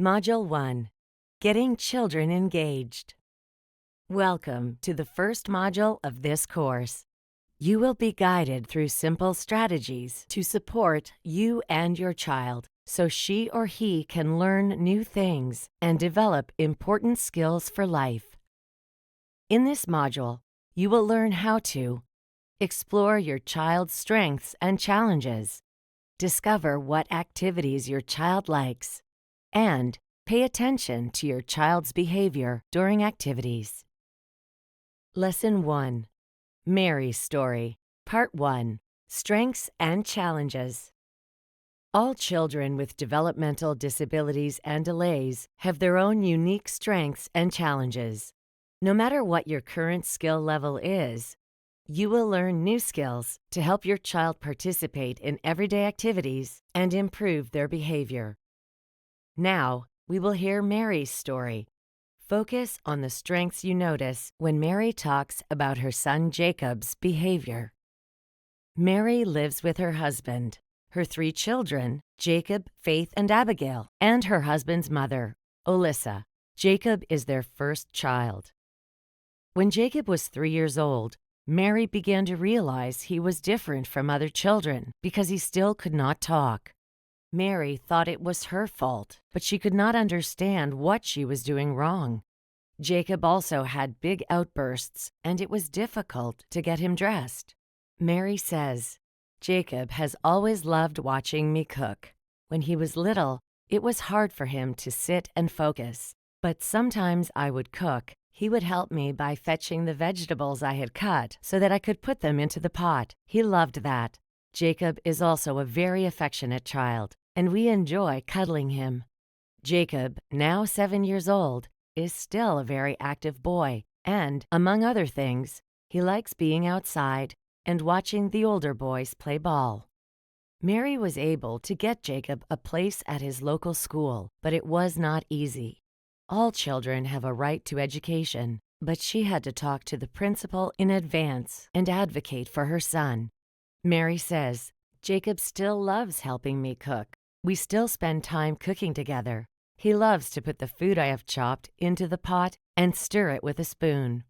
Module 1. Getting Children Engaged. Welcome to the first module of this course. You will be guided through simple strategies to support you and your child so she or he can learn new things and develop important skills for life. In this module, you will learn how to explore your child's strengths and challenges, discover what activities your child likes, and pay attention to your child's behavior during activities. Lesson 1. Mary's Story, Part 1. Strengths and Challenges. All children with developmental disabilities and delays have their own unique strengths and challenges. No matter what your current skill level is, you will learn new skills to help your child participate in everyday activities and improve their behavior. Now, we will hear Mary's story. Focus on the strengths you notice when Mary talks about her son Jacob's behavior. Mary lives with her husband, her 3 children, Jacob, Faith, and Abigail, and her husband's mother, Alyssa. Jacob is their first child. When Jacob was 3 years old, Mary began to realize he was different from other children because he still could not talk. Mary thought it was her fault, but she could not understand what she was doing wrong. Jacob also had big outbursts, and it was difficult to get him dressed. Mary says, "Jacob has always loved watching me cook. When he was little, it was hard for him to sit and focus, but sometimes I would cook. He would help me by fetching the vegetables I had cut so that I could put them into the pot. He loved that. Jacob is also a very affectionate child, and we enjoy cuddling him." Jacob, now 7 years old, is still a very active boy, and, among other things, he likes being outside and watching the older boys play ball. Mary was able to get Jacob a place at his local school, but it was not easy. All children have a right to education, but she had to talk to the principal in advance and advocate for her son. Mary says, "Jacob still loves helping me cook. We still spend time cooking together. He loves to put the food I have chopped into the pot and stir it with a spoon."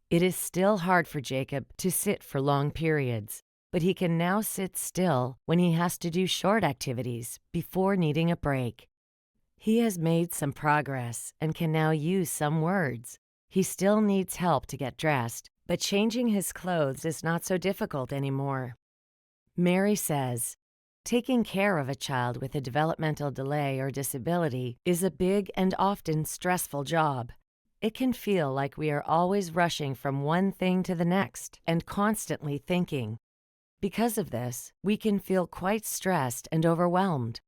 It is still hard for Jacob to sit for long periods, but he can now sit still when he has to do short activities before needing a break. He has made some progress and can now use some words. He still needs help to get dressed, but changing his clothes is not so difficult anymore. Mary says, taking care of a child with a developmental delay or disability is a big and often stressful job. It can feel like we are always rushing from one thing to the next and constantly thinking. Because of this, we can feel quite stressed and overwhelmed.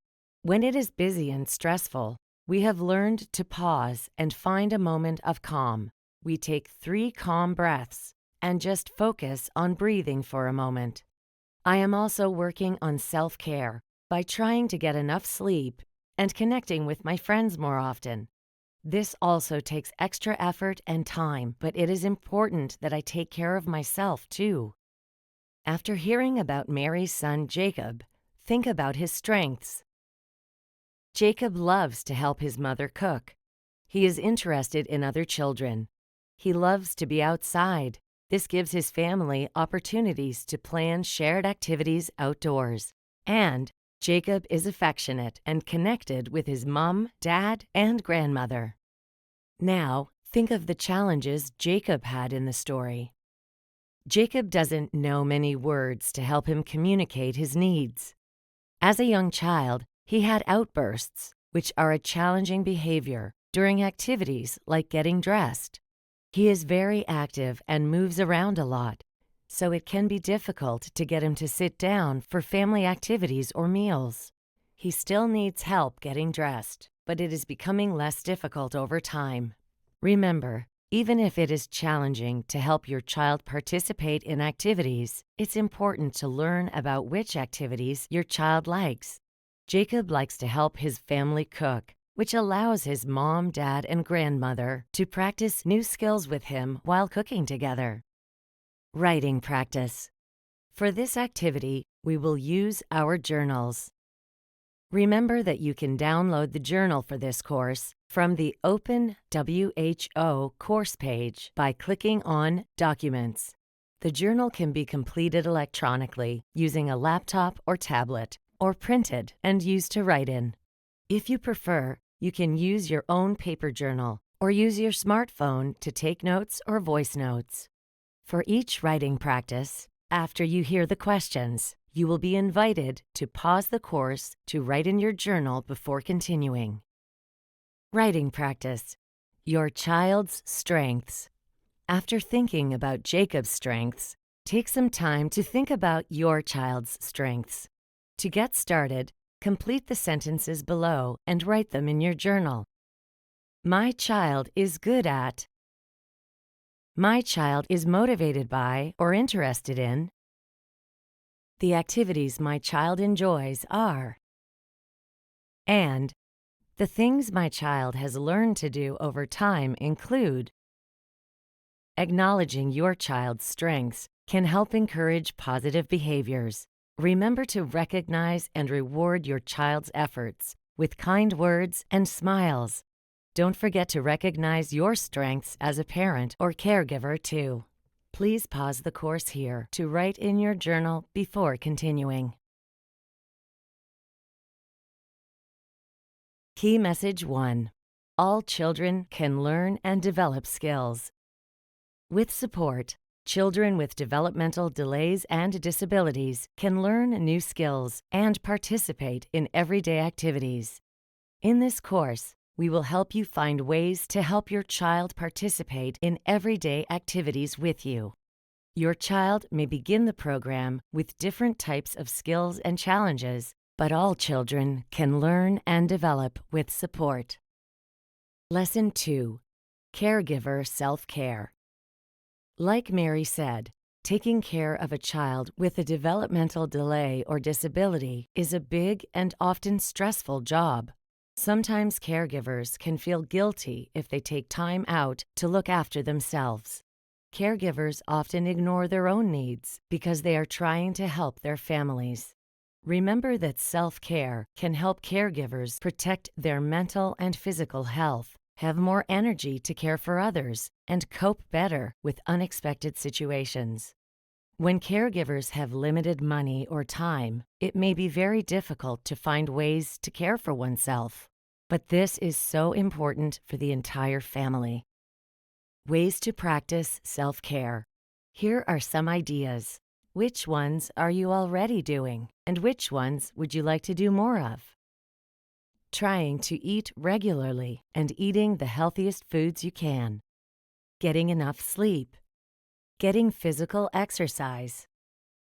When it is busy and stressful, we have learned to pause and find a moment of calm. We take 3 calm breaths and just focus on breathing for a moment. I am also working on self-care by trying to get enough sleep and connecting with my friends more often. This also takes extra effort and time, but it is important that I take care of myself too. After hearing about Mary's son Jacob, think about his strengths. Jacob loves to help his mother cook. He is interested in other children. He loves to be outside. This gives his family opportunities to plan shared activities outdoors. And Jacob is affectionate and connected with his mom, dad, and grandmother. Now, think of the challenges Jacob had in the story. Jacob doesn't know many words to help him communicate his needs. As a young child, he had outbursts, which are a challenging behavior during activities like getting dressed. He is very active and moves around a lot, so it can be difficult to get him to sit down for family activities or meals. He still needs help getting dressed, but it is becoming less difficult over time. Remember, even if it is challenging to help your child participate in activities, it's important to learn about which activities your child likes. Jacob likes to help his family cook, which allows his mom, dad, and grandmother to practice new skills with him while cooking together. Writing practice. For this activity, we will use our journals. Remember that you can download the journal for this course from the Open WHO course page by clicking on Documents. The journal can be completed electronically using a laptop or tablet, or printed and used to write in. If you prefer, you can use your own paper journal or use your smartphone to take notes or voice notes. For each writing practice, after you hear the questions, you will be invited to pause the course to write in your journal before continuing. Writing practice. Your child's strengths. After thinking about Jacob's strengths, take some time to think about your child's strengths. To get started, complete the sentences below and write them in your journal. My child is good at. My child is motivated by or interested in. The activities my child enjoys are. And the things my child has learned to do over time include. Acknowledging your child's strengths can help encourage positive behaviors. Remember to recognize and reward your child's efforts with kind words and smiles. Don't forget to recognize your strengths as a parent or caregiver, too. Please pause the course here to write in your journal before continuing. Key Message 1. All children can learn and develop skills. With support, children with developmental delays and disabilities can learn new skills and participate in everyday activities. In this course, we will help you find ways to help your child participate in everyday activities with you. Your child may begin the program with different types of skills and challenges, but all children can learn and develop with support. Lesson 2. Caregiver Self-Care. Like Mary said, taking care of a child with a developmental delay or disability is a big and often stressful job. Sometimes caregivers can feel guilty if they take time out to look after themselves. Caregivers often ignore their own needs because they are trying to help their families. Remember that self-care can help caregivers protect their mental and physical health, have more energy to care for others, and cope better with unexpected situations. When caregivers have limited money or time, it may be very difficult to find ways to care for oneself. But this is so important for the entire family. Ways to practice self-care. Here are some ideas. Which ones are you already doing, and which ones would you like to do more of? Trying to eat regularly and eating the healthiest foods you can. Getting enough sleep. Getting physical exercise.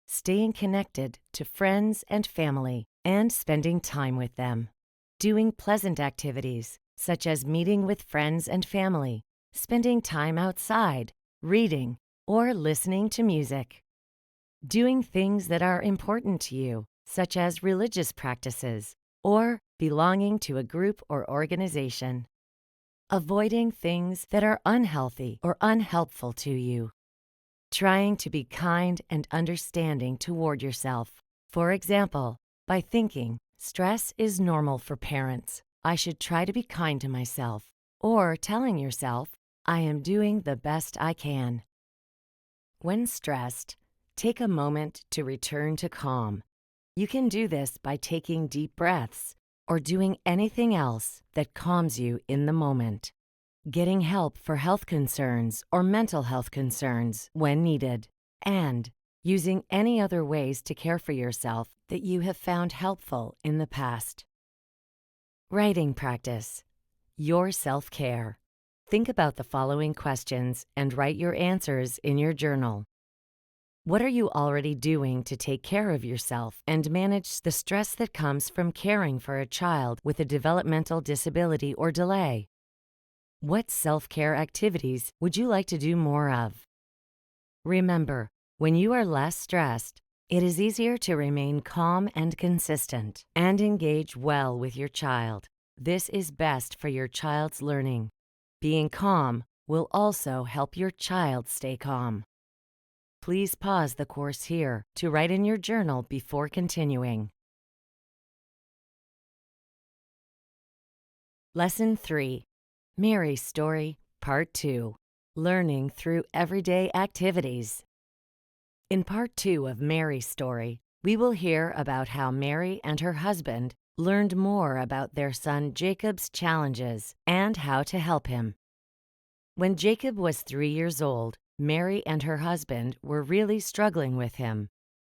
Staying connected to friends and family and spending time with them. Doing pleasant activities such as meeting with friends and family, spending time outside, reading, or listening to music. Doing things that are important to you, such as religious practices, or belonging to a group or organization. Avoiding things that are unhealthy or unhelpful to you. Trying to be kind and understanding toward yourself. For example, by thinking, stress is normal for parents. I should try to be kind to myself. Or telling yourself, I am doing the best I can. When stressed, take a moment to return to calm. You can do this by taking deep breaths or doing anything else that calms you in the moment. Getting help for health concerns or mental health concerns when needed. And using any other ways to care for yourself that you have found helpful in the past. Writing practice. Your self-care. Think about the following questions and write your answers in your journal. What are you already doing to take care of yourself and manage the stress that comes from caring for a child with a developmental disability or delay? What self-care activities would you like to do more of? Remember, when you are less stressed, it is easier to remain calm and consistent and engage well with your child. This is best for your child's learning. Being calm will also help your child stay calm. Please pause the course here to write in your journal before continuing. Lesson 3, Mary's Story, Part 2, Learning Through Everyday Activities. In Part 2 of Mary's story, we will hear about how Mary and her husband learned more about their son Jacob's challenges and how to help him. When Jacob was 3 years old, Mary and her husband were really struggling with him.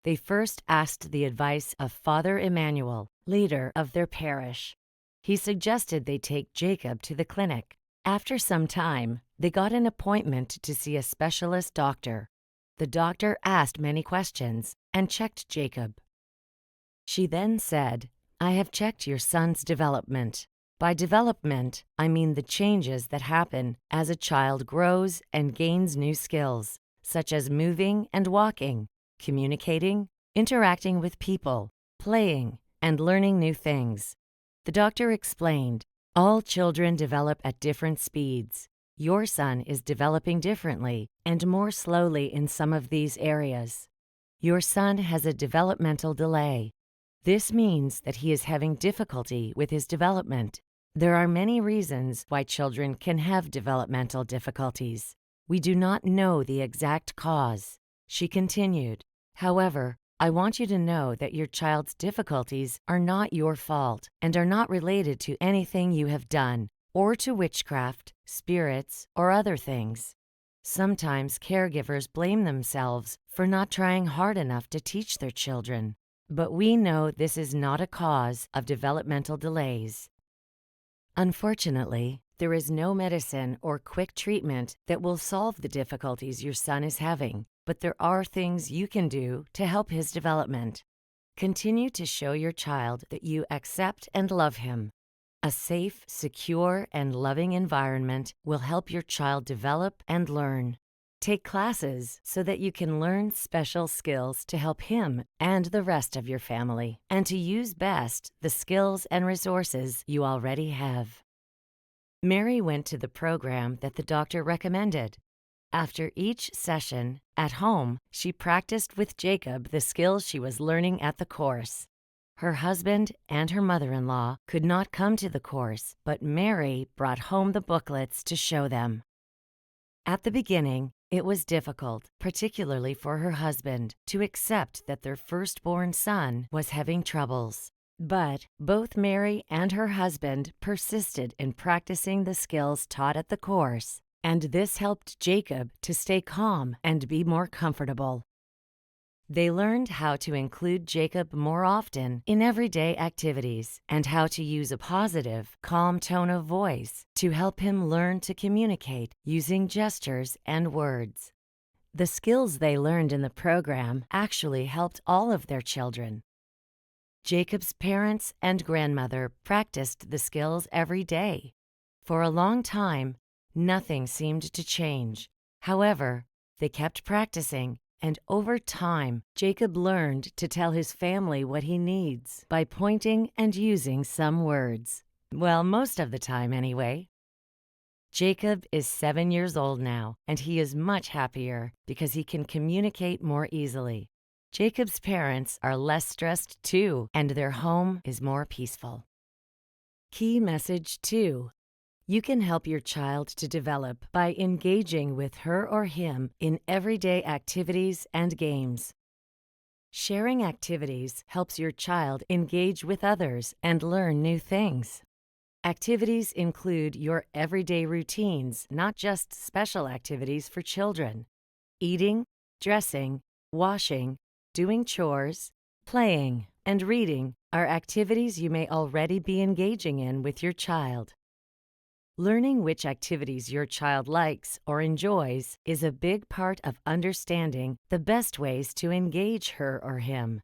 They first asked the advice of Father Emmanuel, leader of their parish. He suggested they take Jacob to the clinic. After some time, they got an appointment to see a specialist doctor. The doctor asked many questions and checked Jacob. She then said, "I have checked your son's development. By development, I mean the changes that happen as a child grows and gains new skills, such as moving and walking, communicating, interacting with people, playing, and learning new things." The doctor explained, "All children develop at different speeds. Your son is developing differently and more slowly in some of these areas. Your son has a developmental delay. This means that he is having difficulty with his development. There are many reasons why children can have developmental difficulties. We do not know the exact cause." She continued, "However, I want you to know that your child's difficulties are not your fault and are not related to anything you have done or to witchcraft, spirits, or other things. Sometimes caregivers blame themselves for not trying hard enough to teach their children, but we know this is not a cause of developmental delays. Unfortunately, there is no medicine or quick treatment that will solve the difficulties your son is having, but there are things you can do to help his development. Continue to show your child that you accept and love him. A safe, secure, and loving environment will help your child develop and learn. Take classes so that you can learn special skills to help him and the rest of your family, and to use best the skills and resources you already have." Mary went to the program that the doctor recommended. After each session, at home, she practiced with Jacob the skills she was learning at the course. Her husband and her mother-in-law could not come to the course, but Mary brought home the booklets to show them. At the beginning, it was difficult, particularly for her husband, to accept that their firstborn son was having troubles. But both Mary and her husband persisted in practicing the skills taught at the course, and this helped Jacob to stay calm and be more comfortable. They learned how to include Jacob more often in everyday activities and how to use a positive, calm tone of voice to help him learn to communicate using gestures and words. The skills they learned in the program actually helped all of their children. Jacob's parents and grandmother practiced the skills every day. For a long time, nothing seemed to change. However, they kept practicing, and over time, Jacob learned to tell his family what he needs by pointing and using some words. Well, most of the time anyway. Jacob is 7 years old now, and he is much happier because he can communicate more easily. Jacob's parents are less stressed too, and their home is more peaceful. Key message 2. You can help your child to develop by engaging with her or him in everyday activities and games. Sharing activities helps your child engage with others and learn new things. Activities include your everyday routines, not just special activities for children. Eating, dressing, washing, doing chores, playing, and reading are activities you may already be engaging in with your child. Learning which activities your child likes or enjoys is a big part of understanding the best ways to engage her or him.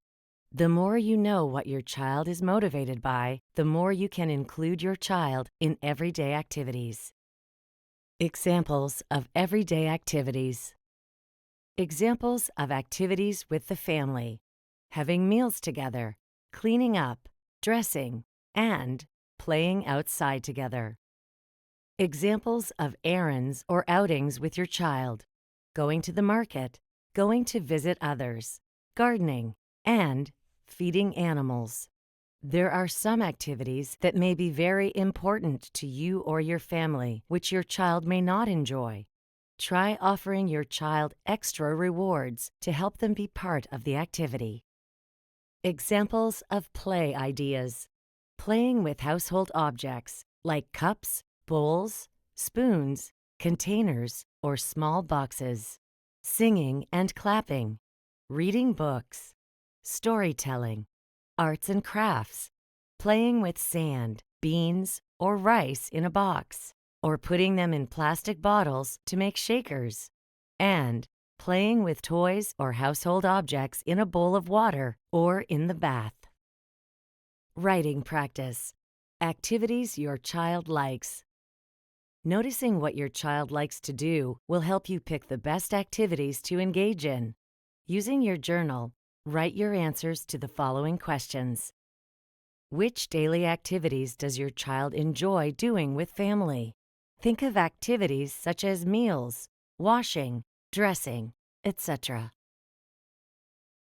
The more you know what your child is motivated by, the more you can include your child in everyday activities. Examples of everyday activities. Examples of activities with the family: having meals together, cleaning up, dressing, and playing outside together. Examples of errands or outings with your child: going to the market, going to visit others, gardening, and feeding animals. There are some activities that may be very important to you or your family, which your child may not enjoy. Try offering your child extra rewards to help them be part of the activity. Examples of play ideas: playing with household objects like cups, bowls, spoons, containers, or small boxes. Singing and clapping, reading books, storytelling, arts and crafts, playing with sand, beans, or rice in a box, or putting them in plastic bottles to make shakers, and playing with toys or household objects in a bowl of water or in the bath. Writing practice. Activities your child likes. Noticing what your child likes to do will help you pick the best activities to engage in. Using your journal, write your answers to the following questions. Which daily activities does your child enjoy doing with family? Think of activities such as meals, washing, dressing, etc.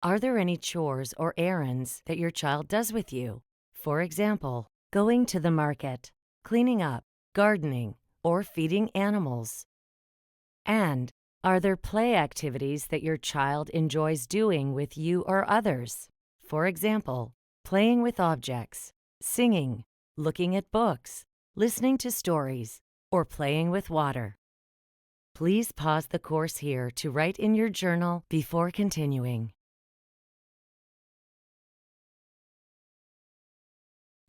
Are there any chores or errands that your child does with you? For example, going to the market, cleaning up, gardening, or feeding animals? And are there play activities that your child enjoys doing with you or others? For example, playing with objects, singing, looking at books, listening to stories, or playing with water. Please pause the course here to write in your journal before continuing.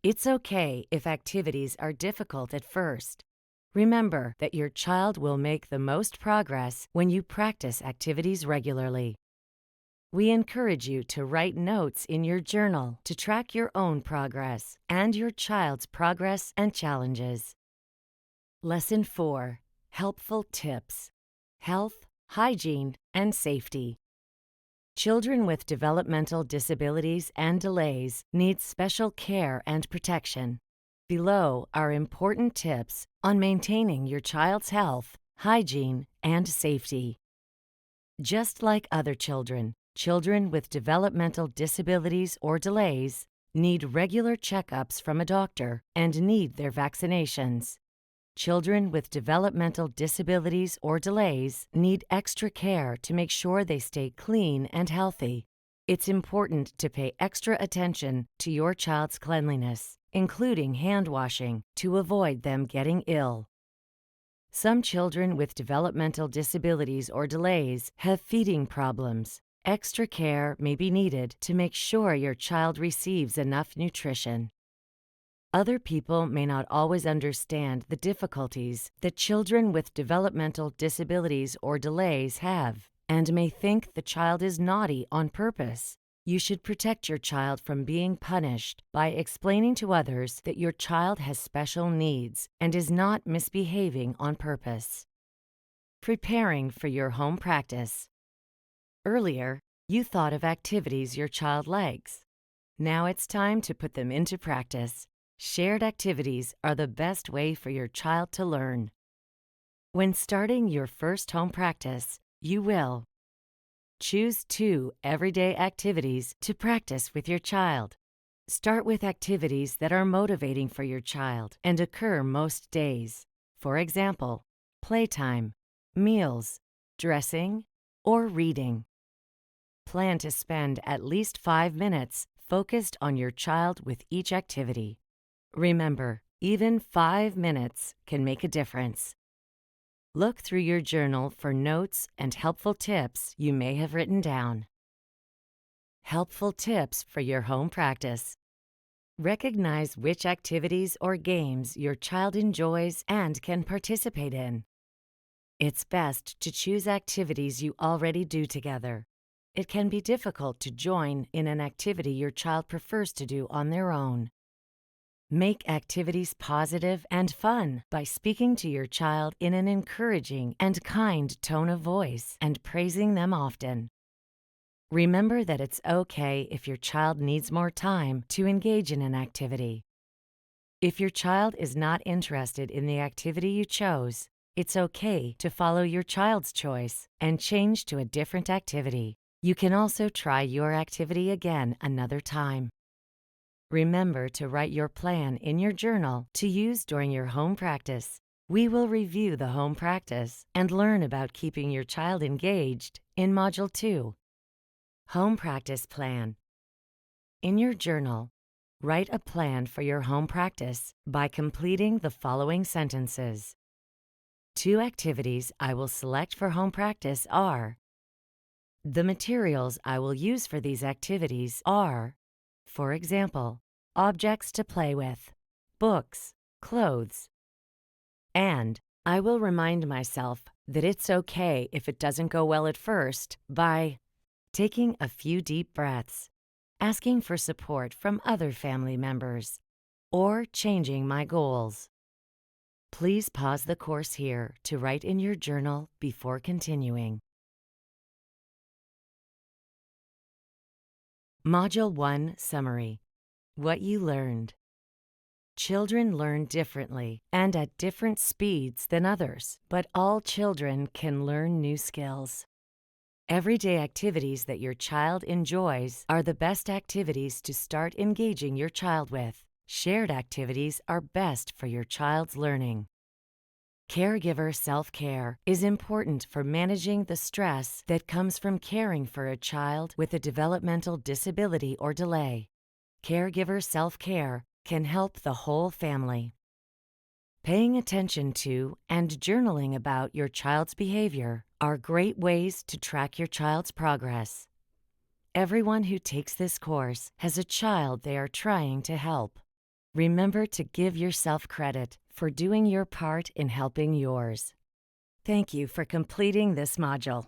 It's okay if activities are difficult at first. Remember that your child will make the most progress when you practice activities regularly. We encourage you to write notes in your journal to track your own progress and your child's progress and challenges. Lesson 4. Helpful tips. Health, hygiene, and safety. Children with developmental disabilities and delays need special care and protection. Below are important tips on maintaining your child's health, hygiene, and safety. Just like other children, children with developmental disabilities or delays need regular checkups from a doctor and need their vaccinations. Children with developmental disabilities or delays need extra care to make sure they stay clean and healthy. It's important to pay extra attention to your child's cleanliness, including hand washing, to avoid them getting ill. Some children with developmental disabilities or delays have feeding problems. Extra care may be needed to make sure your child receives enough nutrition. Other people may not always understand the difficulties that children with developmental disabilities or delays have, and may think the child is naughty on purpose. You should protect your child from being punished by explaining to others that your child has special needs and is not misbehaving on purpose. Preparing for your home practice. Earlier, you thought of activities your child likes. Now it's time to put them into practice. Shared activities are the best way for your child to learn. When starting your first home practice, you will choose 2 everyday activities to practice with your child. Start with activities that are motivating for your child and occur most days. For example, playtime, meals, dressing, or reading. Plan to spend at least 5 minutes focused on your child with each activity. Remember, even 5 minutes can make a difference. Look through your journal for notes and helpful tips you may have written down. Helpful tips for your home practice. Recognize which activities or games your child enjoys and can participate in. It's best to choose activities you already do together. It can be difficult to join in an activity your child prefers to do on their own. Make activities positive and fun by speaking to your child in an encouraging and kind tone of voice and praising them often. Remember that it's okay if your child needs more time to engage in an activity. If your child is not interested in the activity you chose, it's okay to follow your child's choice and change to a different activity. You can also try your activity again another time. Remember to write your plan in your journal to use during your home practice. We will review the home practice and learn about keeping your child engaged in Module 2. Home Practice Plan. In your journal, write a plan for your home practice by completing the following sentences. 2 activities I will select for home practice are: the materials I will use for these activities are, for example, objects to play with, books, clothes. And I will remind myself that it's okay if it doesn't go well at first by taking a few deep breaths, asking for support from other family members, or changing my goals. Please pause the course here to write in your journal before continuing. Module 1 Summary. What you learned. Children learn differently and at different speeds than others, but all children can learn new skills. Everyday activities that your child enjoys are the best activities to start engaging your child with. Shared activities are best for your child's learning. Caregiver self-care is important for managing the stress that comes from caring for a child with a developmental disability or delay. Caregiver self-care can help the whole family. Paying attention to and journaling about your child's behavior are great ways to track your child's progress. Everyone who takes this course has a child they are trying to help. Remember to give yourself credit for doing your part in helping yours. Thank you for completing this module.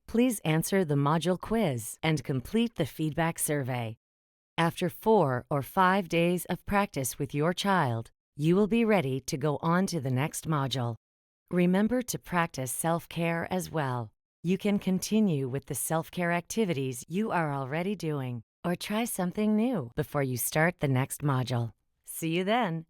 Please answer the module quiz and complete the feedback survey. After 4 or 5 days of practice with your child, you will be ready to go on to the next module. Remember to practice self-care as well. You can continue with the self-care activities you are already doing, or try something new before you start the next module. See you then!